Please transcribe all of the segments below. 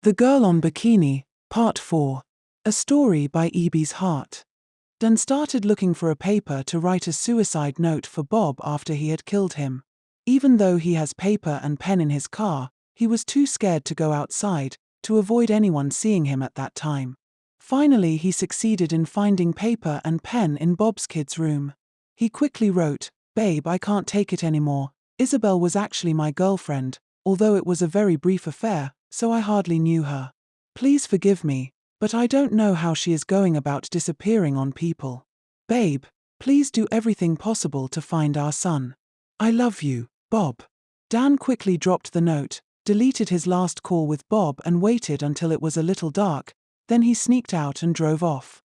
The Girl on Bikini, Part 4. A story by E.B.'s Heart. Dan started looking for a paper to write a suicide note for Bob after he had killed him. Even though he has paper and pen in his car, he was too scared to go outside, to avoid anyone seeing him at that time. Finally, he succeeded in finding paper and pen in Bob's kid's room. He quickly wrote, "Babe, I can't take it anymore. Isabel was actually my girlfriend, although it was a very brief affair, so I hardly knew her. Please forgive me, but I don't know how she is going about disappearing on people. Babe, please do everything possible to find our son. I love you, Bob." Dan quickly dropped the note, deleted his last call with Bob and waited until it was a little dark, then he sneaked out and drove off.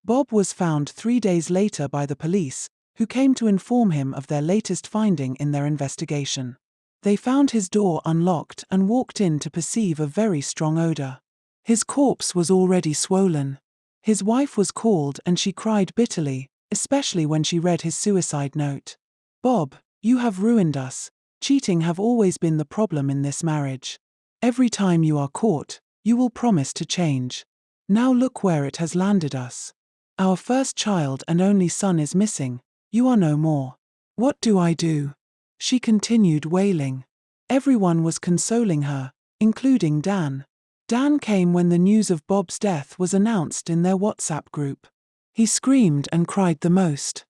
Bob was found 3 days later by the police, who came to inform him of their latest finding in their investigation. They found his door unlocked and walked in to perceive a very strong odor. His corpse was already swollen. His wife was called and she cried bitterly, especially when she read his suicide note. "Bob, you have ruined us. Cheating have always been the problem in this marriage. Every time you are caught, you will promise to change. Now look where it has landed us. Our first child and only son is missing. You are no more. What do I do?" She continued wailing. Everyone was consoling her, including Dan. Dan came when the news of Bob's death was announced in their WhatsApp group. He screamed and cried the most.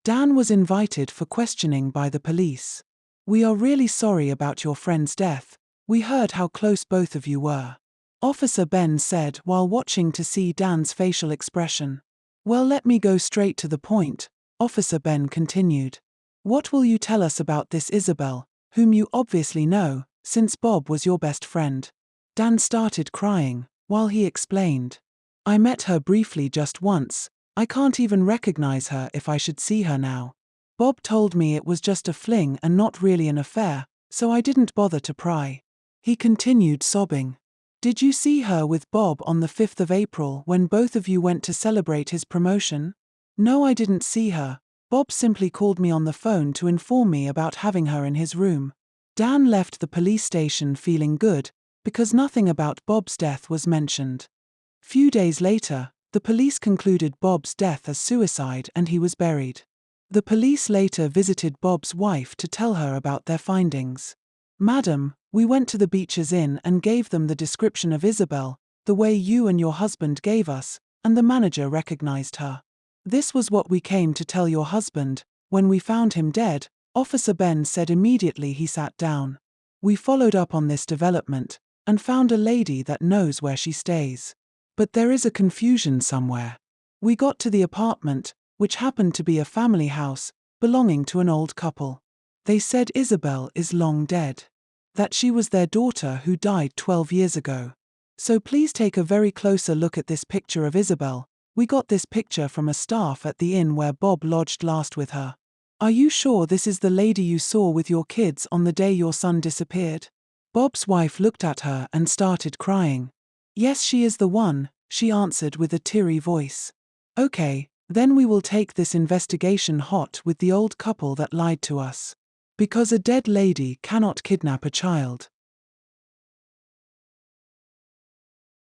Dan was invited for questioning by the police. "We are really sorry about your friend's death. We heard how close both of you were," Officer Ben said while watching to see Dan's facial expression. "Well, let me go straight to the point," Officer Ben continued. "What will you tell us about this Isabel, whom you obviously know, since Bob was your best friend?" Dan started crying, while he explained. "I met her briefly just once. I can't even recognize her if I should see her now. Bob told me it was just a fling and not really an affair, so I didn't bother to pry." He continued sobbing. "Did you see her with Bob on the 5th of April when both of you went to celebrate his promotion?" "No, I didn't see her. Bob simply called me on the phone to inform me about having her in his room." Dan left the police station feeling good, because nothing about Bob's death was mentioned. Few days later, the police concluded Bob's death as suicide and he was buried. The police later visited Bob's wife to tell her about their findings. "Madam, we went to the Beaches Inn and gave them the description of Isabel, the way you and your husband gave us, and the manager recognized her. This was what we came to tell your husband. When we found him dead," Officer Ben said immediately he sat down. "We followed up on this development and found a lady that knows where she stays. But there is a confusion somewhere. We got to the apartment, which happened to be a family house, belonging to an old couple. They said Isabel is long dead. That she was their daughter who died 12 years ago. So please take a very closer look at this picture of Isabel. We got this picture from a staff at the inn where Bob lodged last with her. Are you sure this is the lady you saw with your kids on the day your son disappeared?" Bob's wife looked at her and started crying. "Yes, she is the one," she answered with a teary voice. "Okay, then we will take this investigation hot with the old couple that lied to us. Because a dead lady cannot kidnap a child.